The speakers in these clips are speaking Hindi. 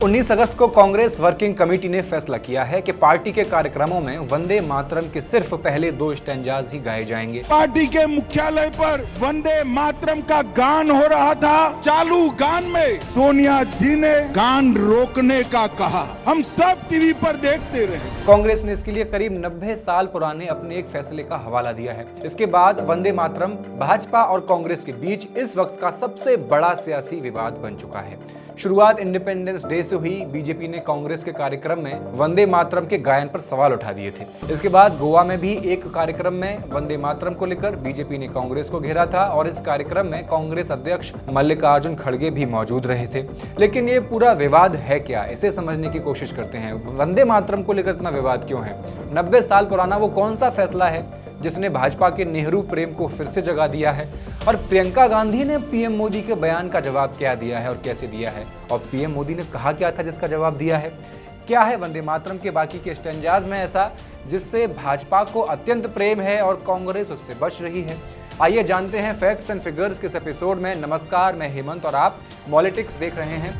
19 अगस्त को कांग्रेस वर्किंग कमेटी ने फैसला किया है कि पार्टी के कार्यक्रमों में वंदे मातरम के सिर्फ पहले 2 स्टैंजाज ही गाए जाएंगे। पार्टी के मुख्यालय पर वंदे मातरम का गान हो रहा था। चालू गान में सोनिया जी ने गान रोकने का कहा। हम सब टीवी पर देखते रहे। कांग्रेस ने इसके लिए करीब 90 साल पुराने अपने एक फैसले का हवाला दिया है। इसके बाद वंदे मातरम भाजपा और कांग्रेस के बीच इस वक्त का सबसे बड़ा सियासी विवाद बन चुका है। शुरुआत इंडिपेंडेंस डे से हुई। बीजेपी ने कांग्रेस के कार्यक्रम में वंदे मातरम के गायन पर सवाल उठा दिए थे। इसके बाद गोवा में भी एक कार्यक्रम में वंदे मातरम को लेकर बीजेपी ने कांग्रेस को घेरा था और इस कार्यक्रम में कांग्रेस अध्यक्ष मल्लिकार्जुन खड़गे भी मौजूद रहे थे। लेकिन ये पूरा विवाद है क्या, इसे समझने की कोशिश करते हैं। वंदे मातरम को लेकर इतना विवाद क्यों है? 90 साल पुराना वो कौन सा फैसला है जिसने भाजपा के नेहरू प्रेम को फिर से जगा दिया है? और प्रियंका गांधी ने पीएम मोदी के बयान का जवाब क्या दिया है और कैसे दिया है? और पीएम मोदी ने कहा क्या था जिसका जवाब दिया है? क्या है वंदे मातरम के बाकी के स्टैंजाज में ऐसा जिससे भाजपा को अत्यंत प्रेम है और कांग्रेस उससे बच रही है? आइए जानते हैं फैक्ट्स एंड फिगर्स के इस एपिसोड में। नमस्कार, मैं हेमंत और आप पॉलिटिक्स देख रहे हैं।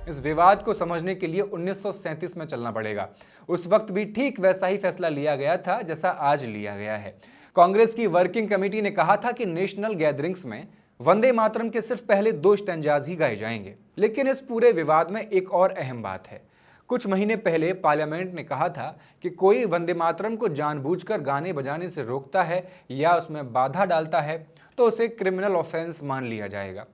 इस विवाद को समझने के लिए 1937 में चलना पड़ेगा। उस वक्त भी ठीक वैसा ही फैसला लिया गया था जैसा आज लिया गया है। कांग्रेस की वर्किंग कमेटी ने कहा था कि नेशनल गैदरिंग्स में वंदे मातरम के सिर्फ पहले 2 स्टैंजाज ही गाए जाएंगे। लेकिन इस पूरे विवाद में एक और अहम बात है। कुछ महीने पहले पार्लियामेंट ने कहा था कि कोई वंदे मातरम को जानबूझकर गाने बजाने से रोकता है या उसमें बाधा डालता है तो उसे क्रिमिनल ऑफेंस मान लिया जाएगा।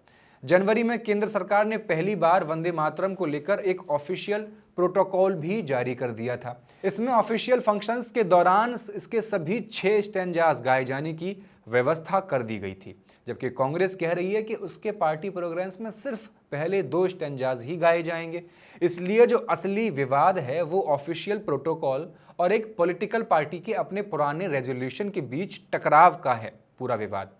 जनवरी में केंद्र सरकार ने पहली बार वंदे मातरम को लेकर एक ऑफिशियल प्रोटोकॉल भी जारी कर दिया था। इसमें ऑफिशियल फंक्शंस के दौरान इसके सभी 6 स्टैंजाज गाए जाने की व्यवस्था कर दी गई थी, जबकि कांग्रेस कह रही है कि उसके पार्टी प्रोग्राम्स में सिर्फ पहले 2 स्टैंजाज ही गाए जाएंगे। इसलिए जो असली विवाद है वो ऑफिशियल प्रोटोकॉल और एक पॉलिटिकल पार्टी के अपने पुराने रेजोल्यूशन के बीच टकराव का है पूरा विवाद।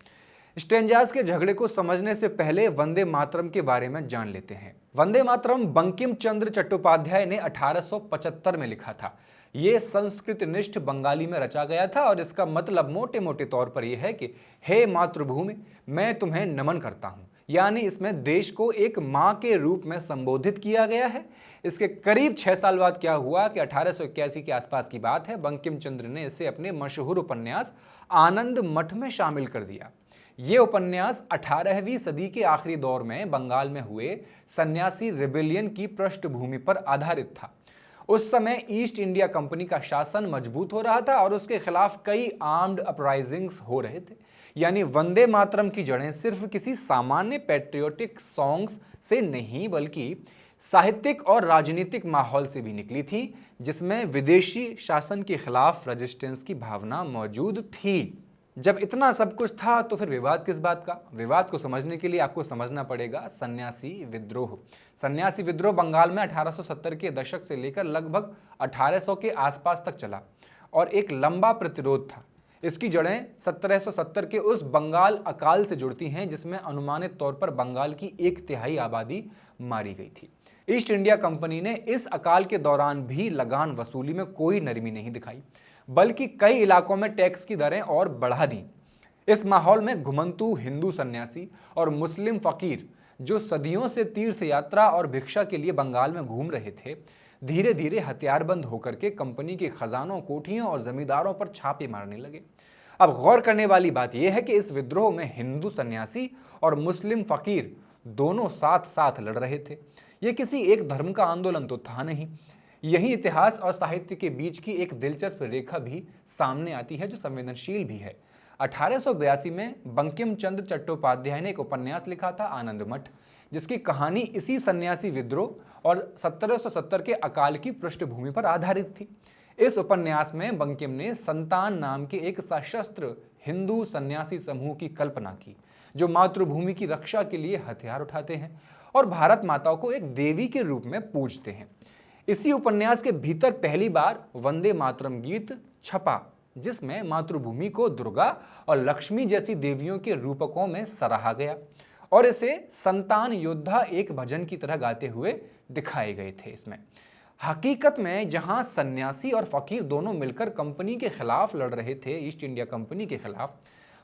स्टैंजाज के झगड़े को समझने से पहले वंदे मातरम के बारे में जान लेते हैं। वंदे मातरम बंकिम चंद्र चट्टोपाध्याय ने 1875 में लिखा था। ये संस्कृत निष्ठ बंगाली में रचा गया था और इसका मतलब मोटे मोटे तौर पर यह है कि हे मातृभूमि, मैं तुम्हें नमन करता हूं। यानी इसमें देश को एक मां के रूप में संबोधित किया गया है। इसके करीब 6 साल बाद क्या हुआ कि 1881 के आसपास की बात है, बंकिम चंद्र ने इसे अपने मशहूर उपन्यास आनंद मठ में शामिल कर दिया। ये उपन्यास 18वीं सदी के आखिरी दौर में बंगाल में हुए सन्यासी रिबेलियन की पृष्ठभूमि पर आधारित था। उस समय ईस्ट इंडिया कंपनी का शासन मजबूत हो रहा था और उसके खिलाफ कई आर्म्ड अपराइजिंग्स हो रहे थे। यानी वंदे मातरम की जड़ें सिर्फ किसी सामान्य पैट्रियोटिक सॉन्ग्स से नहीं बल्कि साहित्यिक और राजनीतिक माहौल से भी निकली थी, जिसमें विदेशी शासन के खिलाफ रेजिस्टेंस की भावना मौजूद थी। जब इतना सब कुछ था तो फिर विवाद किस बात का? विवाद को समझने के लिए आपको समझना पड़ेगा सन्यासी विद्रोह। सन्यासी विद्रोह बंगाल में 1870 के दशक से लेकर लगभग 1800 के आसपास तक चला और एक लंबा प्रतिरोध था। इसकी जड़ें 1770 के उस बंगाल अकाल से जुड़ती हैं जिसमें अनुमानित तौर पर बंगाल की 1/3 आबादी मारी गई थी। ईस्ट इंडिया कंपनी ने इस अकाल के दौरान भी लगान वसूली में कोई नरमी नहीं दिखाई, बल्कि कई इलाकों में टैक्स की दरें और बढ़ा दी। इस माहौल में घुमंतू हिंदू सन्यासी और मुस्लिम फकीर जो सदियों से तीर्थ यात्रा और भिक्षा के लिए बंगाल में घूम रहे थे, धीरे धीरे हथियारबंद होकर के कंपनी के खजानों, कोठियों और जमींदारों पर छापे मारने लगे। अब गौर करने वाली बात यह है कि इस विद्रोह में हिंदू सन्यासी और मुस्लिम फकीर दोनों साथ साथ लड़ रहे थे। यह किसी एक धर्म का आंदोलन तो था नहीं। यही इतिहास और साहित्य के बीच की एक दिलचस्प रेखा भी सामने आती है जो संवेदनशील भी है। 1882 में बंकिम चंद्र चट्टोपाध्याय ने एक उपन्यास लिखा था आनंद मठ, जिसकी कहानी इसी सन्यासी विद्रोह और 1770 के अकाल की पृष्ठभूमि पर आधारित थी। इस उपन्यास में बंकिम ने संतान नाम के एक सशस्त्र हिंदू सन्यासी समूह की कल्पना की जो मातृभूमि की रक्षा के लिए हथियार उठाते हैं और भारत माता को एक देवी के रूप में पूजते हैं। इसी उपन्यास के भीतर पहली बार वंदे मातरम गीत छपा, जिसमें मातृभूमि को दुर्गा और लक्ष्मी जैसी देवियों के रूपकों में सराहा गया और इसे संतान योद्धा एक भजन की तरह गाते हुए दिखाए गए थे। इसमें हकीकत में जहां सन्यासी और फकीर दोनों मिलकर कंपनी के खिलाफ लड़ रहे थे, ईस्ट इंडिया कंपनी के खिलाफ,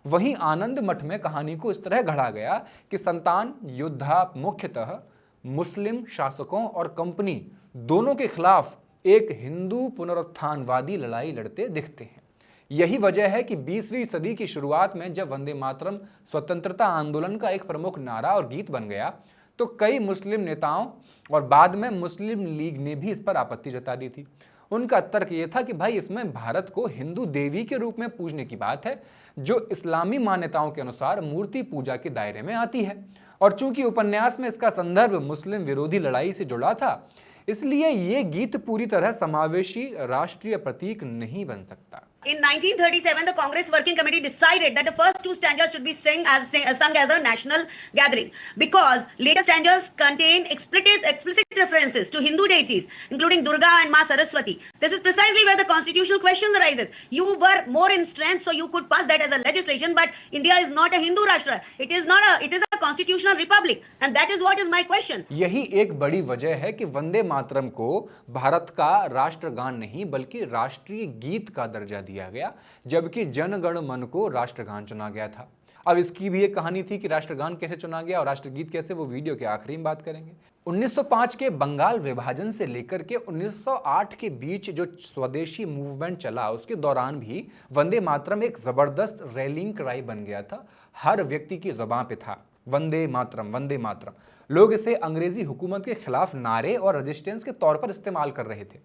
वहीं आनंद मठ में कहानी को इस तरह गढ़ा गया कि संतान योद्धा मुख्यतः मुस्लिम शासकों और कंपनी दोनों के खिलाफ एक हिंदू पुनरुत्थानवादी लड़ाई लड़ते दिखते हैं। यही वजह है कि 20वीं सदी की शुरुआत में जब वंदे मातरम स्वतंत्रता आंदोलन का एक प्रमुख नारा और गीत बन गया, तो कई मुस्लिम नेताओं और बाद में मुस्लिम लीग ने भी इस पर आपत्ति जता दी थी। उनका तर्क यह था कि भाई इसमें भारत को हिंदू देवी के रूप में पूजने की बात है, जो इस्लामी मान्यताओं के अनुसार मूर्ति पूजा के दायरे में आती है। और चूंकि उपन्यास में इसका संदर्भ मुस्लिम विरोधी लड़ाई से जुड़ा था, इसलिए ये गीत पूरी तरह समावेशी राष्ट्रीय प्रतीक नहीं बन सकता। In 1937, the Congress Working Committee decided that the first two stanzas should be sung as a national gathering because later stanzas contain explicit references to Hindu deities, including Durga and Ma Saraswati. This is precisely where the constitutional questions arises. You were more in strength, so you could pass that as a legislation, but India is not a Hindu Rashtra. It is a constitutional republic, and that is what is my question. यही एक बड़ी वजह है कि वंदे मातरम को भारत का राष्ट्रगान नहीं बल्कि राष्ट्रीय गीत का दर्जा दिया गया, जबकि जन गण मन को राष्ट्रगान चुना गया था। अब इसकी भी एक कहानी थी कि राष्ट्रगान कैसे चुना गया और राष्ट्रगीत कैसे, वो वीडियो के आखिरी में बात करेंगे। 1905 के बंगाल विभाजन से लेकर के 1908 के बीच जो स्वदेशी मूवमेंट चला, उसके दौरान भी वंदे मातरम एक जबरदस्त रैलिंग क्राई बन गया था। हर व्यक्ति की जुबान पे था वंदे मातरम, वंदे मातरम। लोग इसे अंग्रेजी हुकूमत के खिलाफ नारे और रेजिस्टेंस के तौर पर इस्तेमाल कर रहे थे।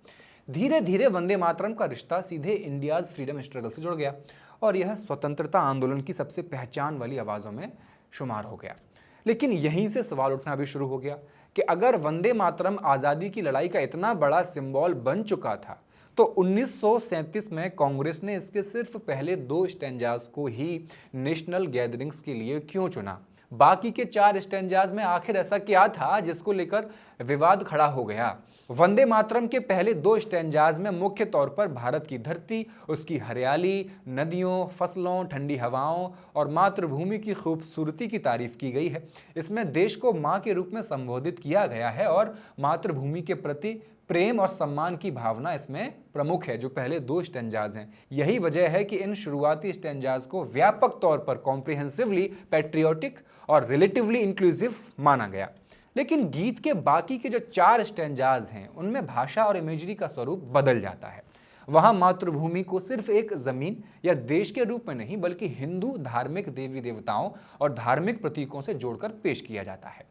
धीरे धीरे वंदे मातरम का रिश्ता सीधे इंडियाज फ्रीडम स्ट्रगल से जुड़ गया और यह स्वतंत्रता आंदोलन की सबसे पहचान वाली आवाज़ों में शुमार हो गया। लेकिन यहीं से सवाल उठना भी शुरू हो गया कि अगर वंदे मातरम आज़ादी की लड़ाई का इतना बड़ा सिंबल बन चुका था, तो 1937 में कांग्रेस ने इसके सिर्फ पहले 2 स्टैंजास को ही नेशनल गैदरिंग्स के लिए क्यों चुना? बाकी के 4 स्टैंजाज में आखिर ऐसा क्या था जिसको लेकर विवाद खड़ा हो गया? वंदे मातरम के पहले 2 स्टैंजाज में मुख्य तौर पर भारत की धरती, उसकी हरियाली, नदियों, फसलों, ठंडी हवाओं और मातृभूमि की खूबसूरती की तारीफ की गई है। इसमें देश को मां के रूप में संबोधित किया गया है और मातृभूमि के प्रति प्रेम और सम्मान की भावना इसमें प्रमुख है, जो पहले 2 स्टैंजाज हैं। यही वजह है कि इन शुरुआती स्टैंजाज को व्यापक तौर पर कॉम्प्रिहेंसिवली पैट्रियोटिक और रिलेटिवली इंक्लूसिव माना गया। लेकिन गीत के बाकी के जो 4 स्टैंजाज हैं, उनमें भाषा और इमेजरी का स्वरूप बदल जाता है। वहां मातृभूमि को सिर्फ एक जमीन या देश के रूप में नहीं बल्कि हिंदू धार्मिक देवी देवताओं और धार्मिक प्रतीकों से जोड़कर पेश किया जाता है।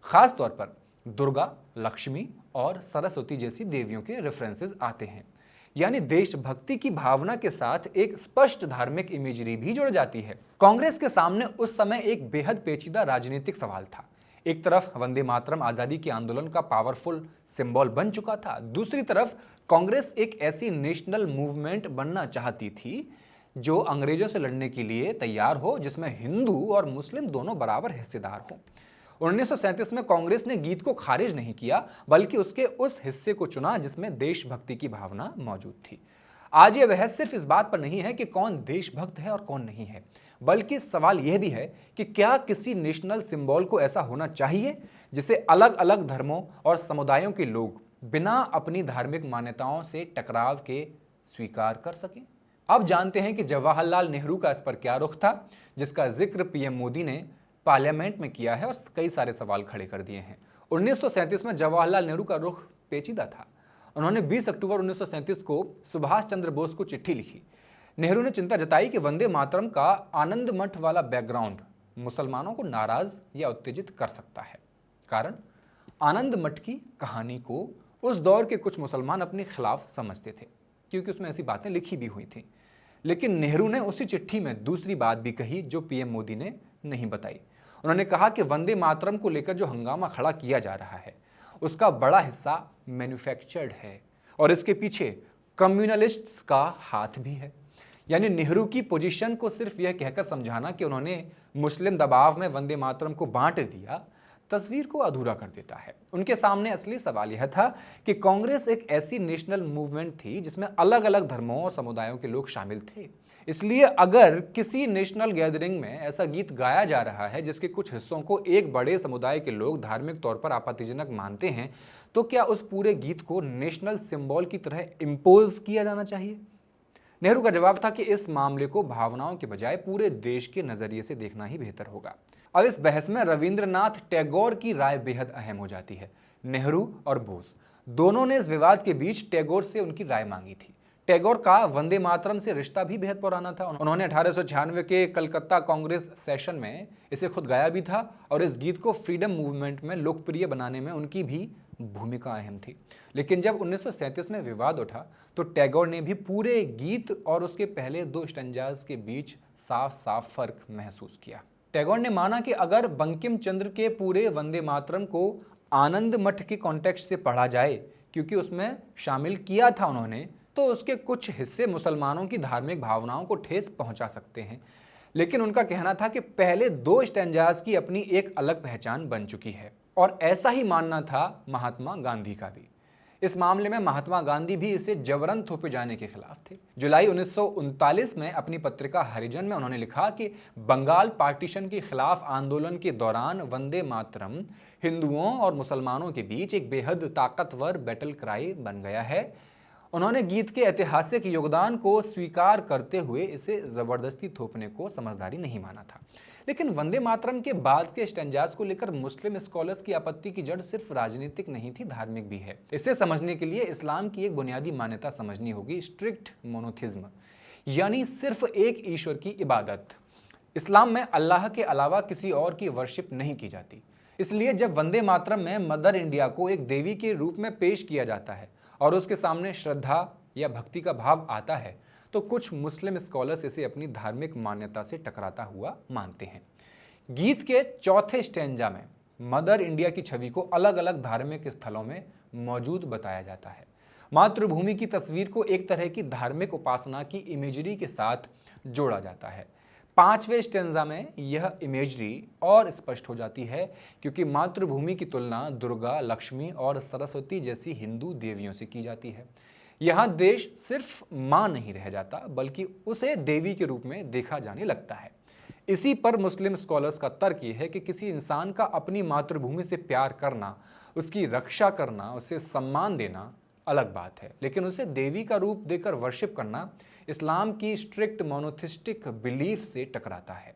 खास तौर पर दुर्गा, लक्ष्मी और सरस्वती जैसी देवियों के रेफरेंसेस आते हैं, यानी देशभक्ति की भावना के साथ एक स्पष्ट धार्मिक इमेजरी भी जुड़ जाती है। कांग्रेस के सामने उस समय एक बेहद पेचीदा राजनीतिक सवाल था। एक तरफ वंदे मातरम आजादी के आंदोलन का पावरफुल सिंबल बन चुका था, दूसरी तरफ कांग्रेस एक ऐसी नेशनल मूवमेंट बनना चाहती थी जो अंग्रेजों से लड़ने के लिए तैयार हो, जिसमें हिंदू और मुस्लिम दोनों बराबर हिस्सेदार हों। 1937 में कांग्रेस ने गीत को खारिज नहीं किया, बल्कि उसके उस हिस्से को चुना जिसमें देशभक्ति की भावना मौजूद थी। आज यह बहस सिर्फ इस बात पर नहीं है कि कौन देशभक्त है और कौन नहीं है, बल्कि सवाल यह भी है कि क्या किसी नेशनल सिंबल को ऐसा होना चाहिए जिसे अलग अलग धर्मों और समुदायों के लोग बिना अपनी धार्मिक मान्यताओं से टकराव के स्वीकार कर सकें। अब जानते हैं कि जवाहरलाल नेहरू का इस पर क्या रुख था, जिसका जिक्र पीएम मोदी ने पार्लियामेंट में किया है और कई सारे सवाल खड़े कर दिए हैं। 1937 में जवाहरलाल नेहरू का रुख पेचीदा था। उन्होंने 20 अक्टूबर 1937 को सुभाष चंद्र बोस को चिट्ठी लिखी। नेहरू ने चिंता जताई कि वंदे मातरम का आनंद मठ वाला बैकग्राउंड मुसलमानों को नाराज या उत्तेजित कर सकता है। कारण, आनंद मठ की कहानी को उस दौर के कुछ मुसलमान अपने खिलाफ समझते थे, क्योंकि उसमें ऐसी बातें लिखी भी हुई थी। लेकिन नेहरू ने उसी चिट्ठी में दूसरी बात भी कही जो पीएम मोदी ने नहीं बताई। उन्होंने कहा कि वंदे मातरम को लेकर जो हंगामा खड़ा किया जा रहा है, उसका बड़ा हिस्सा मैन्युफैक्चर्ड है और इसके पीछे कम्युनलिस्ट्स का हाथ भी है। यानी नेहरू की पोजीशन को सिर्फ यह कहकर समझाना कि उन्होंने मुस्लिम दबाव में वंदे मातरम को बांट दिया, तस्वीर को अधूरा कर देता है। उनके सामने असली सवाल यह था कि कांग्रेस एक ऐसी नेशनल मूवमेंट थी जिसमें अलग अलग धर्मों और समुदायों के लोग शामिल थे। इसलिए अगर किसी नेशनल गैदरिंग में ऐसा गीत गाया जा रहा है जिसके कुछ हिस्सों को एक बड़े समुदाय के लोग धार्मिक तौर पर आपत्तिजनक मानते हैं, तो क्या उस पूरे गीत को नेशनल सिंबल की तरह इम्पोज किया जाना चाहिए? नेहरू का जवाब था कि इस मामले को भावनाओं के बजाय पूरे देश के नजरिए से देखना ही बेहतर होगा। अब इस बहस में रविंद्रनाथ टैगोर की राय बेहद अहम हो जाती है। नेहरू और बोस दोनों ने इस विवाद के बीच टैगोर से उनकी राय मांगी थी। टैगोर का वंदे मातरम से रिश्ता भी बेहद पुराना था। उन्होंने 1896 के कलकत्ता कांग्रेस सेशन में इसे खुद गाया भी था और इस गीत को फ्रीडम मूवमेंट में लोकप्रिय बनाने में उनकी भी भूमिका अहम थी। लेकिन जब 1937 में विवाद उठा तो टैगोर ने भी पूरे गीत और उसके पहले 2 स्टैंजास के बीच साफ साफ फर्क महसूस किया। टैगोर ने माना कि अगर बंकिम चंद्र के पूरे वंदे मातरम को आनंद मठ के कॉन्टेक्स्ट से पढ़ा जाए, क्योंकि उसमें शामिल किया था उन्होंने, तो उसके कुछ हिस्से मुसलमानों की धार्मिक भावनाओं को ठेस पहुंचा सकते हैं। लेकिन उनका कहना था कि पहले 2 स्टैंजास की अपनी एक अलग पहचान बन चुकी है, और ऐसा ही मानना था महात्मा गांधी का भी। इस मामले में महात्मा गांधी भी इसे जबरन थोपे जाने के खिलाफ थे। जुलाई 1939 में अपनी पत्रिका हरिजन में उन्होंने लिखा कि बंगाल पार्टीशन के खिलाफ आंदोलन के दौरान वंदे मातरम हिंदुओं और मुसलमानों के बीच एक बेहद ताकतवर बैटल क्राई बन गया है। उन्होंने गीत के ऐतिहासिक योगदान को स्वीकार करते हुए इसे जबरदस्ती थोपने को समझदारी नहीं माना था। लेकिन वंदे मातरम के बाद के स्टैंजास को लेकर मुस्लिम स्कॉलर्स की आपत्ति की जड़ सिर्फ राजनीतिक नहीं थी, धार्मिक भी है। इसे समझने के लिए इस्लाम की एक बुनियादी मान्यता समझनी होगी, स्ट्रिक्ट मोनोथिज्म, यानी सिर्फ एक ईश्वर की इबादत। इस्लाम में अल्लाह के अलावा किसी और की वर्शिप नहीं की जाती। इसलिए जब वंदे मातरम में मदर इंडिया को एक देवी के रूप में पेश किया जाता है और उसके सामने श्रद्धा या भक्ति का भाव आता है, तो कुछ मुस्लिम स्कॉलर्स इसे अपनी धार्मिक मान्यता से टकराता हुआ मानते हैं। गीत के चौथे स्टैंजा में मदर इंडिया की छवि को अलग अलग धार्मिक स्थलों में मौजूद बताया जाता है। मातृभूमि की तस्वीर को एक तरह की धार्मिक उपासना की इमेजरी के साथ जोड़ा जाता है। 5वें स्टैंजा में यह इमेजरी और स्पष्ट हो जाती है, क्योंकि मातृभूमि की तुलना दुर्गा, लक्ष्मी और सरस्वती जैसी हिंदू देवियों से की जाती है। यहाँ देश सिर्फ मां नहीं रह जाता, बल्कि उसे देवी के रूप में देखा जाने लगता है। इसी पर मुस्लिम स्कॉलर्स का तर्क यह है कि किसी इंसान का अपनी मातृभूमि से प्यार करना, उसकी रक्षा करना, उसे सम्मान देना अलग बात है, लेकिन उसे देवी का रूप देकर वर्शिप करना इस्लाम की स्ट्रिक्ट मोनोथिस्टिक बिलीफ से टकराता है।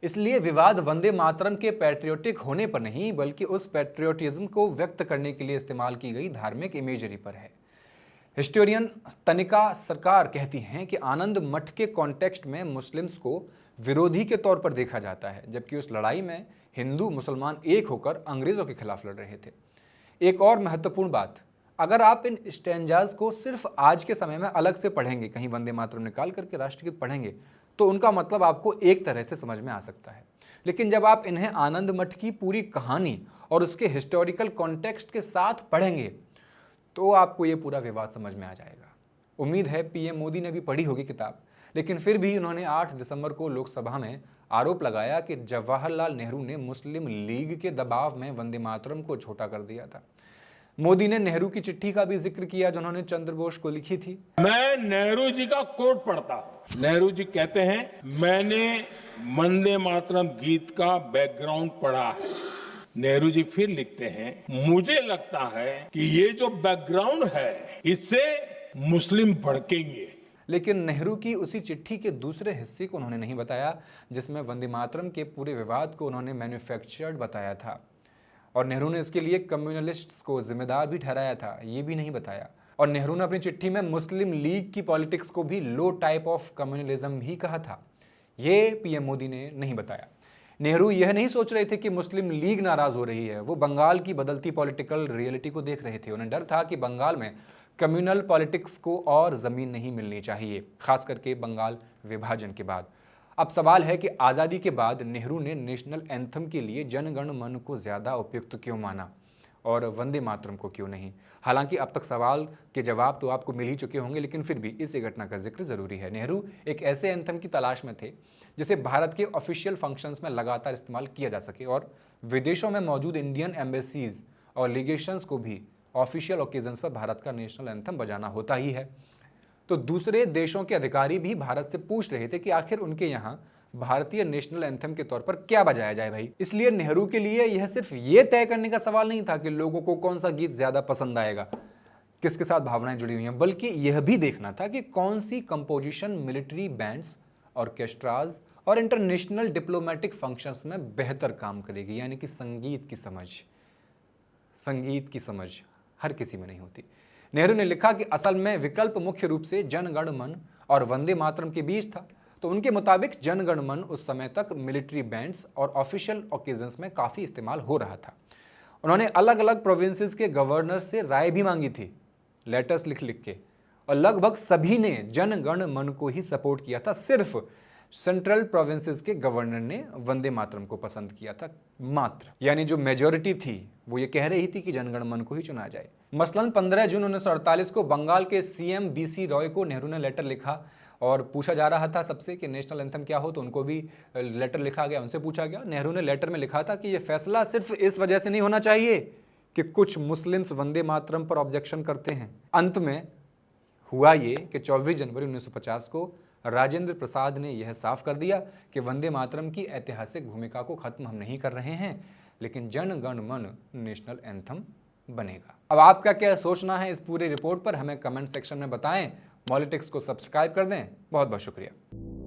इसलिए विवाद वंदे मातरम के पैट्रियोटिक होने पर नहीं, बल्कि उस पैट्रियोटिज्म को व्यक्त करने के लिए इस्तेमाल की गई धार्मिक इमेजरी पर है। हिस्टोरियन तनिका सरकार कहती हैं कि आनंद मठ के कॉन्टेक्स्ट में मुस्लिम्स को विरोधी के तौर पर देखा जाता है, जबकि उस लड़ाई में हिंदू मुसलमान एक होकर अंग्रेजों के खिलाफ लड़ रहे थे। एक और महत्वपूर्ण बात, अगर आप इन स्टैंजास को सिर्फ आज के समय में अलग से पढ़ेंगे, कहीं वंदे मातरम निकाल करके राष्ट्रगीत पढ़ेंगे, तो उनका मतलब आपको एक तरह से समझ में आ सकता है। लेकिन जब आप इन्हें आनंद मठ की पूरी कहानी और उसके हिस्टोरिकल कॉन्टेक्स्ट के साथ पढ़ेंगे तो आपको ये पूरा विवाद समझ में आ जाएगा। उम्मीद है पीएम मोदी ने भी पढ़ी होगी किताब, लेकिन फिर भी उन्होंने 8 दिसंबर को लोकसभा में आरोप लगाया कि जवाहरलाल नेहरू ने मुस्लिम लीग के दबाव में वंदे मातरम को छोटा कर दिया था। मोदी ने नेहरू की चिट्ठी का भी जिक्र किया जो उन्होंने चंद्र बोस को लिखी थी। मैं नेहरू जी का कोट पढ़ता हूं। नेहरू जी कहते हैं, मैंने वंदे मातरम गीत का बैकग्राउंड पढ़ा है। नेहरू जी फिर लिखते हैं, मुझे लगता है कि ये जो बैकग्राउंड है इससे मुस्लिम भड़केंगे। लेकिन नेहरू की उसी चिट्ठी के दूसरे हिस्से को उन्होंने नहीं बताया, जिसमें वंदे मातरम के पूरे विवाद को उन्होंने मैन्युफैक्चर्ड बताया था, और नेहरू ने इसके लिए कम्युनलिस्ट्स को जिम्मेदार भी ठहराया था, ये भी नहीं बताया। और नेहरू ने अपनी चिट्ठी में मुस्लिम लीग की पॉलिटिक्स को भी लो टाइप ऑफ कम्युनलिज्म ही कहा था, ये पीएम मोदी ने नहीं बताया। नेहरू यह नहीं सोच रहे थे कि मुस्लिम लीग नाराज हो रही है, वो बंगाल की बदलती पॉलिटिकल रियलिटी को देख रहे थे। उन्हें डर था कि बंगाल में कम्युनल पॉलिटिक्स को और जमीन नहीं मिलनी चाहिए, खास करके बंगाल विभाजन के बाद। अब सवाल है कि आज़ादी के बाद नेहरू ने नेशनल एंथम के लिए जनगण मन को ज़्यादा उपयुक्त क्यों माना और वंदे मातरम को क्यों नहीं। हालांकि अब तक सवाल के जवाब तो आपको मिल ही चुके होंगे, लेकिन फिर भी इस घटना का जिक्र ज़रूरी है। नेहरू एक ऐसे एंथम की तलाश में थे जिसे भारत के ऑफिशियल फंक्शंस में लगातार इस्तेमाल किया जा सके, और विदेशों में मौजूद इंडियन एम्बेसीज और लीगेशंस को भी ऑफिशियल ओकेजन्स पर भारत का नेशनल एंथम बजाना होता ही है। तो दूसरे देशों के अधिकारी भी भारत से पूछ रहे थे कि आखिर उनके यहाँ भारतीय नेशनल एंथम के तौर पर क्या बजाया जाए भाई। इसलिए नेहरू के लिए यह सिर्फ ये तय करने का सवाल नहीं था कि लोगों को कौन सा गीत ज्यादा पसंद आएगा, किसके साथ भावनाएं जुड़ी हुई हैं, बल्कि यह भी देखना था कि कौन सी कंपोजिशन मिलिट्री बैंड्स, ऑर्केस्ट्राज और इंटरनेशनल डिप्लोमेटिक फंक्शंस में बेहतर काम करेगी। यानी कि संगीत की समझ हर किसी में नहीं होती। नेहरू ने लिखा कि असल में विकल्प मुख्य रूप से जन गण मन और वंदे मातरम के बीच था। तो उनके मुताबिक जन गण मन उस समय तक मिलिट्री बैंड्स और ऑफिशियल ओकेजन्स में काफ़ी इस्तेमाल हो रहा था। उन्होंने अलग अलग प्रोविंसेस के गवर्नर से राय भी मांगी थी, लेटर्स लिख लिख के, और लगभग सभी ने जन गण मन को ही सपोर्ट किया था। सिर्फ सेंट्रल प्रोविंसेस के गवर्नर ने वंदे मातरम को पसंद किया था मात्र। यानी जो मेजॉरिटी थी वो ये कह रही थी कि जनगण मन को ही चुना जाए। मसलन 15 जून 1948 को बंगाल के सीएम बीसी रॉय को नेहरू ने लेटर लिखा और पूछा जा रहा था सबसे कि नेशनल एंथम क्या हो, तो उनको भी लेटर लिखा गया, उनसे पूछा गया। नेहरू ने लेटर में लिखा था कि ये फैसला सिर्फ इस वजह से नहीं होना चाहिए कि कुछ मुस्लिम्स वंदे मातरम पर ऑब्जेक्शन करते हैं। अंत में हुआ ये कि 24 जनवरी 1950 को राजेंद्र प्रसाद ने यह साफ कर दिया कि वंदे मातरम की ऐतिहासिक भूमिका को खत्म हम नहीं कर रहे हैं, लेकिन जन गण मन नेशनल एंथम बनेगा। अब आपका क्या सोचना है इस पूरी रिपोर्ट पर, हमें कमेंट सेक्शन में बताएं। पॉलिटिक्स को सब्सक्राइब कर दें। बहुत बहुत शुक्रिया।